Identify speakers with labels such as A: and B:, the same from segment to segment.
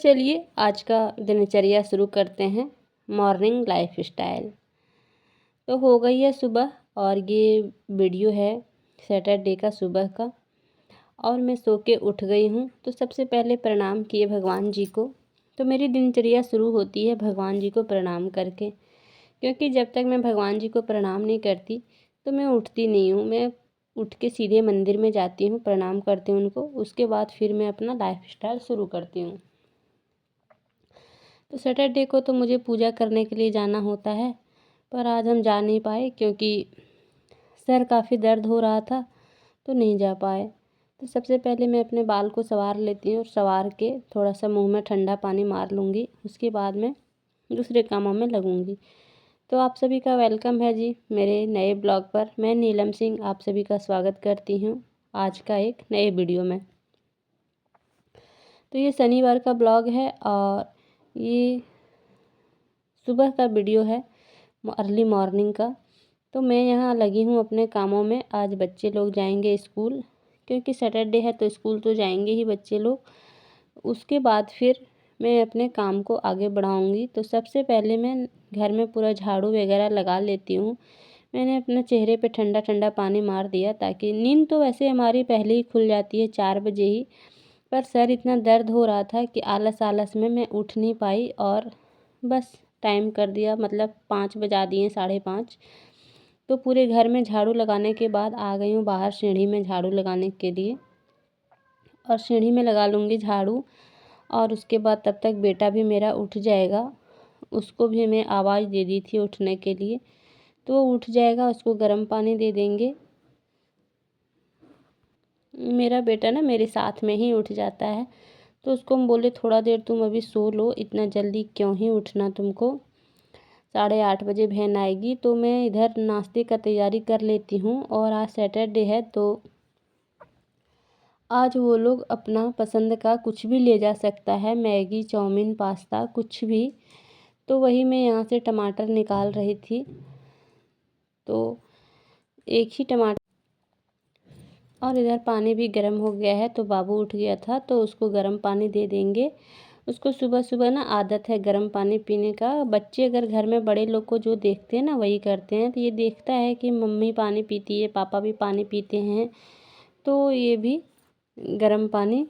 A: चलिए आज का दिनचर्या शुरू करते हैं। Morning life style. तो हो गई है सुबह और ये वीडियो है सैटरडे का सुबह का, और मैं सो के उठ गई हूँ। तो सबसे पहले प्रणाम किए भगवान जी को। तो मेरी दिनचर्या शुरू होती है भगवान जी को प्रणाम करके, क्योंकि जब तक मैं भगवान जी को प्रणाम नहीं करती तो मैं उठती नहीं हूँ। मैं उठ के सीधे मंदिर में जाती हूँ, प्रणाम करती हूँ उनको, उसके बाद फिर मैं अपना लाइफ स्टाइल शुरू करती हूँ। तो सैटरडे को तो मुझे पूजा करने के लिए जाना होता है, पर आज हम जा नहीं पाए क्योंकि सर काफ़ी दर्द हो रहा था, तो नहीं जा पाए। तो सबसे पहले मैं अपने बाल को संवार लेती हूँ और संवार के थोड़ा सा मुंह में ठंडा पानी मार लूँगी। उसके बाद मैं दूसरे कामों में लगूँगी। तो आप सभी का वेलकम है जी मेरे नए ब्लॉग पर। मैं नीलम सिंह आप सभी का स्वागत करती हूँ आज का एक नए वीडियो में। तो ये शनिवार का ब्लॉग है और ये सुबह का वीडियो है, अर्ली मॉर्निंग का। तो मैं यहाँ लगी हूँ अपने कामों में। आज बच्चे लोग जाएंगे स्कूल, क्योंकि सैटरडे है तो स्कूल तो जाएंगे ही बच्चे लोग। उसके बाद फिर मैं अपने काम को आगे बढ़ाऊँगी। तो सबसे पहले मैं घर में पूरा झाड़ू वगैरह लगा लेती हूँ। मैंने अपने चेहरे पे ठंडा ठंडा पानी मार दिया, ताकि नींद तो वैसे हमारी पहले ही खुल जाती है 4 बजे ही, पर सर इतना दर्द हो रहा था कि आलस आलस में मैं उठ नहीं पाई और बस टाइम कर दिया, मतलब 5 बजा दिए, 5:30। तो पूरे घर में झाड़ू लगाने के बाद आ गई हूँ बाहर सीढ़ी में झाड़ू लगाने के लिए, और सीढ़ी में लगा लूँगी झाड़ू। और उसके बाद तब तक बेटा भी मेरा उठ जाएगा। उसको भी मैं आवाज़ दे दी थी उठने के लिए, तो वो उठ जाएगा। उसको गर्म पानी दे देंगे। मेरा बेटा ना मेरे साथ में ही उठ जाता है, तो उसको हम बोले थोड़ा देर तुम अभी सो लो, इतना जल्दी क्यों ही उठना तुमको, 8:30 बजे बहन आएगी। तो मैं इधर नाश्ते का तैयारी कर लेती हूँ। और आज सैटरडे है तो आज वो लोग अपना पसंद का कुछ भी ले जा सकता है, मैगी, चाउमीन, पास्ता, कुछ भी। तो वही मैं यहाँ से टमाटर निकाल रही थी। तो एक ही टमाटर, और इधर पानी भी गर्म हो गया है। तो बाबू उठ गया था तो उसको गर्म पानी दे देंगे। उसको सुबह सुबह ना आदत है गर्म पानी पीने का। बच्चे अगर घर में बड़े लोग को जो देखते हैं ना वही करते हैं। तो ये देखता है कि मम्मी पानी पीती है, पापा भी पानी पीते हैं, तो ये भी गर्म पानी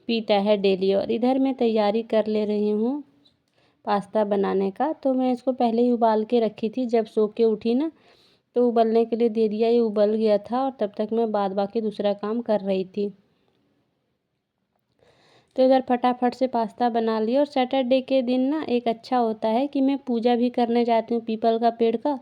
A: पीता है डेली। और इधर मैं तैयारी कर ले रही हूँ पास्ता बनाने का। तो मैं इसको पहले ही उबाल के रखी थी, जब सो के उठी ना तो उबलने के लिए दे दिया। ये उबल गया था और तब तक मैं बाद बाकी दूसरा काम कर रही थी। तो इधर फटाफट से पास्ता बना लिया। और सैटरडे के दिन ना एक अच्छा होता है कि मैं पूजा भी करने जाती हूँ पीपल का पेड़ का।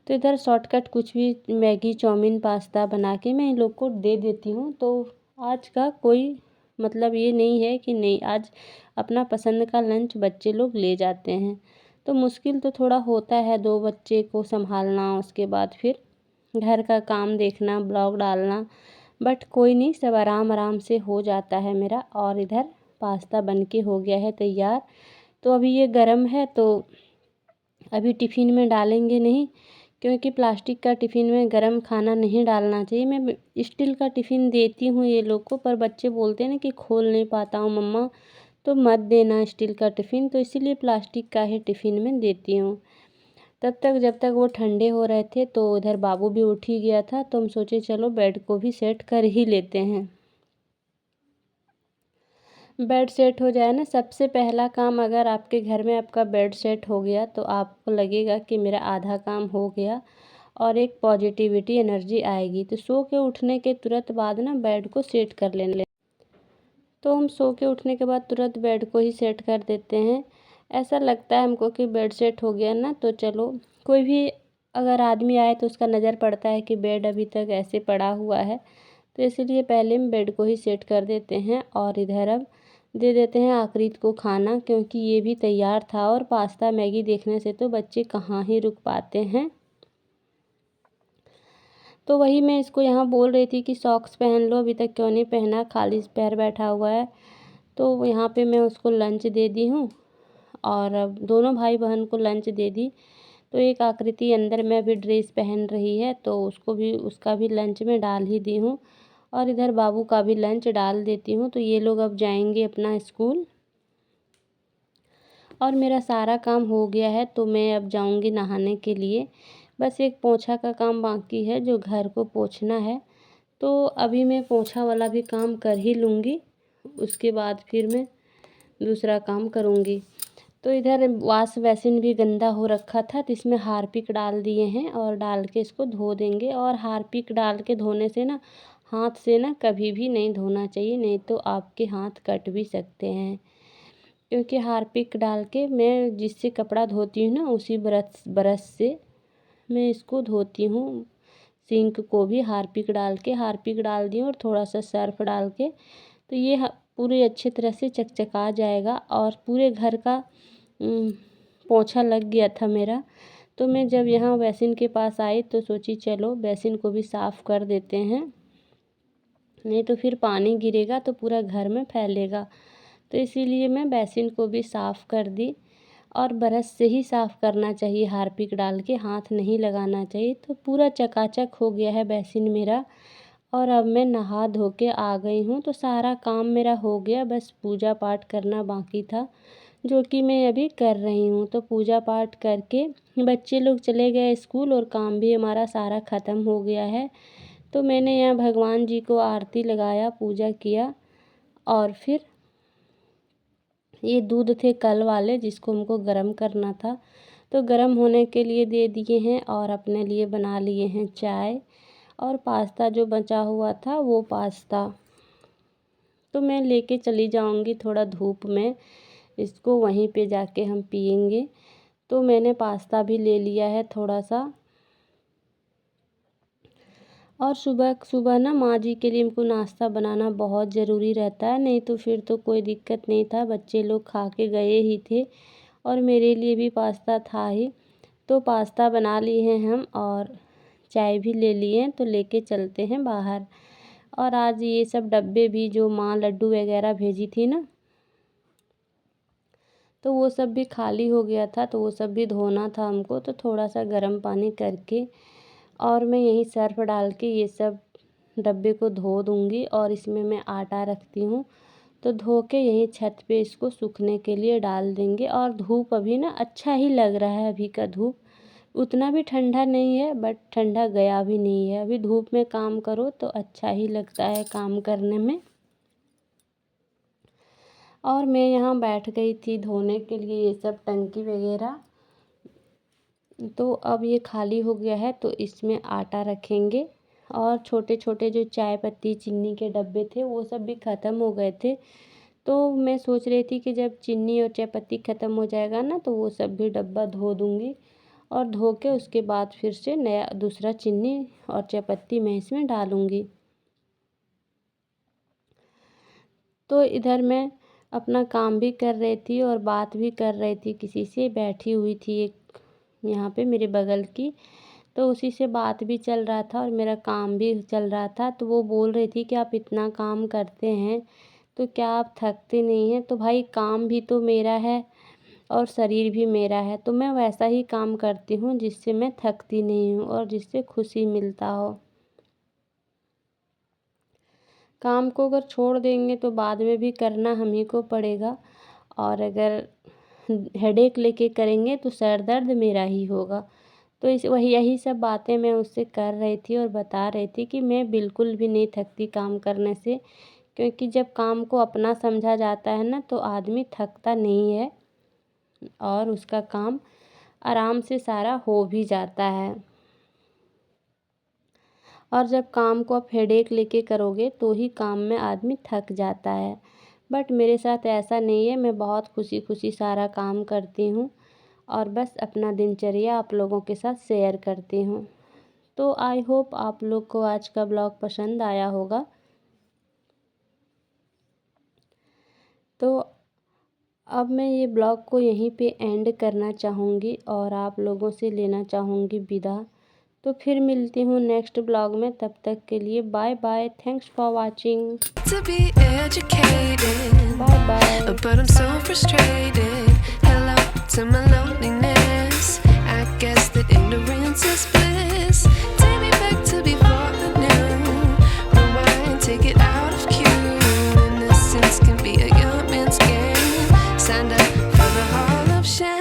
A: तो इधर शॉर्टकट कुछ भी मैगी, चाउमीन, पास्ता बना के मैं इन लोग को दे देती हूँ। तो आज का कोई मतलब ये नहीं है कि नहीं, आज अपना पसंद का लंच बच्चे लोग ले जाते हैं। तो मुश्किल तो थोड़ा होता है 2 बच्चे को संभालना, उसके बाद फिर घर का काम देखना, ब्लॉग डालना, बट कोई नहीं, सब आराम आराम से हो जाता है मेरा। और इधर पास्ता बनके हो गया है तैयार। तो अभी ये गर्म है तो अभी टिफ़िन में डालेंगे नहीं, क्योंकि प्लास्टिक का टिफ़िन में गर्म खाना नहीं डालना चाहिए। मैं स्टील का टिफ़िन देती हूँ ये लोग को, पर बच्चे बोलते हैं ना कि खोल नहीं पाता हूँ मम्मा, तो मत देना स्टील का टिफ़िन। तो इसीलिए प्लास्टिक का ही टिफ़िन में देती हूँ। तब तक जब तक वो ठंडे हो रहे थे तो उधर बाबू भी उठ ही गया था। तो हम सोचे चलो बेड को भी सेट कर ही लेते हैं। बेड सेट हो जाए ना, सबसे पहला काम, अगर आपके घर में आपका बेड सेट हो गया तो आपको लगेगा कि मेरा आधा काम हो गया, और एक पॉजिटिविटी एनर्जी आएगी। तो सो के उठने के तुरंत बाद ना बेड को सेट कर लें। तो हम सो के उठने के बाद तुरंत बेड को ही सेट कर देते हैं। ऐसा लगता है हमको कि बेड सेट हो गया ना, तो चलो कोई भी अगर आदमी आए तो उसका नज़र पड़ता है कि बेड अभी तक ऐसे पड़ा हुआ है। तो इसीलिए पहले हम बेड को ही सेट कर देते हैं। और इधर अब दे देते हैं आकृत को खाना, क्योंकि ये भी तैयार था। और पास्ता मैगी देखने से तो बच्चे कहाँ ही रुक पाते हैं। तो वही मैं इसको यहाँ बोल रही थी कि सॉक्स पहन लो, अभी तक क्यों नहीं पहना, खाली पैर बैठा हुआ है। तो यहाँ पे मैं उसको लंच दे दी हूँ, और अब दोनों भाई बहन को लंच दे दी। तो एक आकृति अंदर में अभी ड्रेस पहन रही है, तो उसको भी, उसका भी लंच में डाल ही दी हूँ। और इधर बाबू का भी लंच डाल देती हूँ। तो ये लोग अब जाएंगे अपना स्कूल। और मेरा सारा काम हो गया है, तो मैं अब जाऊंगी नहाने के लिए। बस एक पोछा का काम बाकी है जो घर को पोछना है, तो अभी मैं पोछा वाला भी काम कर ही लूँगी, उसके बाद फिर मैं दूसरा काम करूँगी। तो इधर वॉश बेसिन भी गंदा हो रखा था, तो इसमें हार्पिक डाल दिए हैं और डाल के इसको धो देंगे। और हार्पिक डाल के धोने से ना हाथ से ना कभी भी नहीं धोना चाहिए, नहीं तो आपके हाथ कट भी सकते हैं। क्योंकि हार्पिक डाल के मैं जिससे कपड़ा धोती हूँ ना, उसी ब्रश से मैं इसको धोती हूँ। सिंक को भी हार्पिक डाल दी और थोड़ा सा सर्फ डाल के, तो ये पूरे अच्छे तरह से चकचका जाएगा। और पूरे घर का पोछा लग गया था मेरा। तो मैं जब यहाँ बेसिन के पास आई तो सोची चलो बेसिन को भी साफ़ कर देते हैं, नहीं तो फिर पानी गिरेगा तो पूरा घर में फैलेगा। तो इसीलिए मैं बेसिन को भी साफ़ कर दी। और ब्रश से ही साफ़ करना चाहिए, हार्पिक डाल के हाथ नहीं लगाना चाहिए। तो पूरा चकाचक हो गया है बेसिन मेरा। और अब मैं नहा धो के आ गई हूँ, तो सारा काम मेरा हो गया, बस पूजा पाठ करना बाकी था, जो कि मैं अभी कर रही हूँ। तो पूजा पाठ करके बच्चे लोग चले गए स्कूल और काम भी हमारा सारा ख़त्म हो गया है। तो मैंने यहाँ भगवान जी को आरती लगाया, पूजा किया। और फिर ये दूध थे कल वाले जिसको हमको गर्म करना था, तो गर्म होने के लिए दे दिए हैं। और अपने लिए बना लिए हैं चाय और पास्ता जो बचा हुआ था वो पास्ता तो मैं लेके चली जाऊंगी थोड़ा धूप में, इसको वहीं पे जाके हम पियेंगे। तो मैंने पास्ता भी ले लिया है थोड़ा सा। और सुबह सुबह ना माँ जी के लिए हमको नाश्ता बनाना बहुत ज़रूरी रहता है, नहीं तो फिर तो कोई दिक्कत नहीं था, बच्चे लोग खा के गए ही थे और मेरे लिए भी पास्ता था ही। तो पास्ता बना लिए हैं हम और चाय भी ले लिए हैं, तो लेके चलते हैं बाहर। और आज ये सब डब्बे भी जो माँ लड्डू वगैरह भेजी थी ना, तो वो सब भी खाली हो गया था, तो वो सब भी धोना था हमको। तो थोड़ा सा गर्म पानी करके और मैं यहीं सर्फ डाल के ये सब डब्बे को धो दूँगी। और इसमें मैं आटा रखती हूँ, तो धो के यहीं छत पे इसको सूखने के लिए डाल देंगे। और धूप अभी ना अच्छा ही लग रहा है, अभी का धूप उतना भी ठंडा नहीं है, बट ठंडा गया भी नहीं है। अभी धूप में काम करो तो अच्छा ही लगता है काम करने में। और मैं यहाँ बैठ गई थी धोने के लिए ये सब टंकी वगैरह। तो अब ये खाली हो गया है, तो इसमें आटा रखेंगे। और छोटे छोटे जो चाय पत्ती चीनी के डब्बे थे वो सब भी ख़त्म हो गए थे, तो मैं सोच रही थी कि जब चीनी और चाय पत्ती ख़त्म हो जाएगा ना, तो वो सब भी डब्बा धो दूँगी। और धो के उसके बाद फिर से नया दूसरा चीनी और चाय पत्ती मैं इसमें डालूँगी। तो इधर मैं अपना काम भी कर रही थी और बात भी कर रही थी, किसी से बैठी हुई थी एक यहाँ पे मेरे बगल की, तो उसी से बात भी चल रहा था और मेरा काम भी चल रहा था। तो वो बोल रही थी कि आप इतना काम करते हैं तो क्या आप थकते नहीं हैं? तो भाई काम भी तो मेरा है और शरीर भी मेरा है, तो मैं वैसा ही काम करती हूँ जिससे मैं थकती नहीं हूँ और जिससे खुशी मिलता हो। काम को अगर छोड़ देंगे तो बाद में भी करना हम ही को पड़ेगा, और अगर हेडेक लेके करेंगे तो सर दर्द मेरा ही होगा। तो वही यही सब बातें मैं उससे कर रही थी और बता रही थी कि मैं बिल्कुल भी नहीं थकती काम करने से, क्योंकि जब काम को अपना समझा जाता है ना, तो आदमी थकता नहीं है और उसका काम आराम से सारा हो भी जाता है। और जब काम को आप हेडेक लेके करोगे तो ही काम में आदमी थक जाता है। बट मेरे साथ ऐसा नहीं है, मैं बहुत खुशी खुशी सारा काम करती हूँ और बस अपना दिनचर्या आप लोगों के साथ शेयर करती हूँ। तो आई होप आप लोग को आज का ब्लॉग पसंद आया होगा। तो अब मैं ये ब्लॉग को यहीं पे एंड करना चाहूँगी और आप लोगों से लेना चाहूँगी विदा। तो फिर मिलती हूँ नेक्स्ट ब्लॉग में, तब तक के लिए bye bye. Thanks for watching.
B: To be educated,
A: bye bye.
B: but I'm so frustrated. Hello to my loneliness. I guess that ignorance is bliss. Take me back to before I knew. Rewind, take it out of cue. Innocence can be a young man's game. Signed up for the hall of champagne.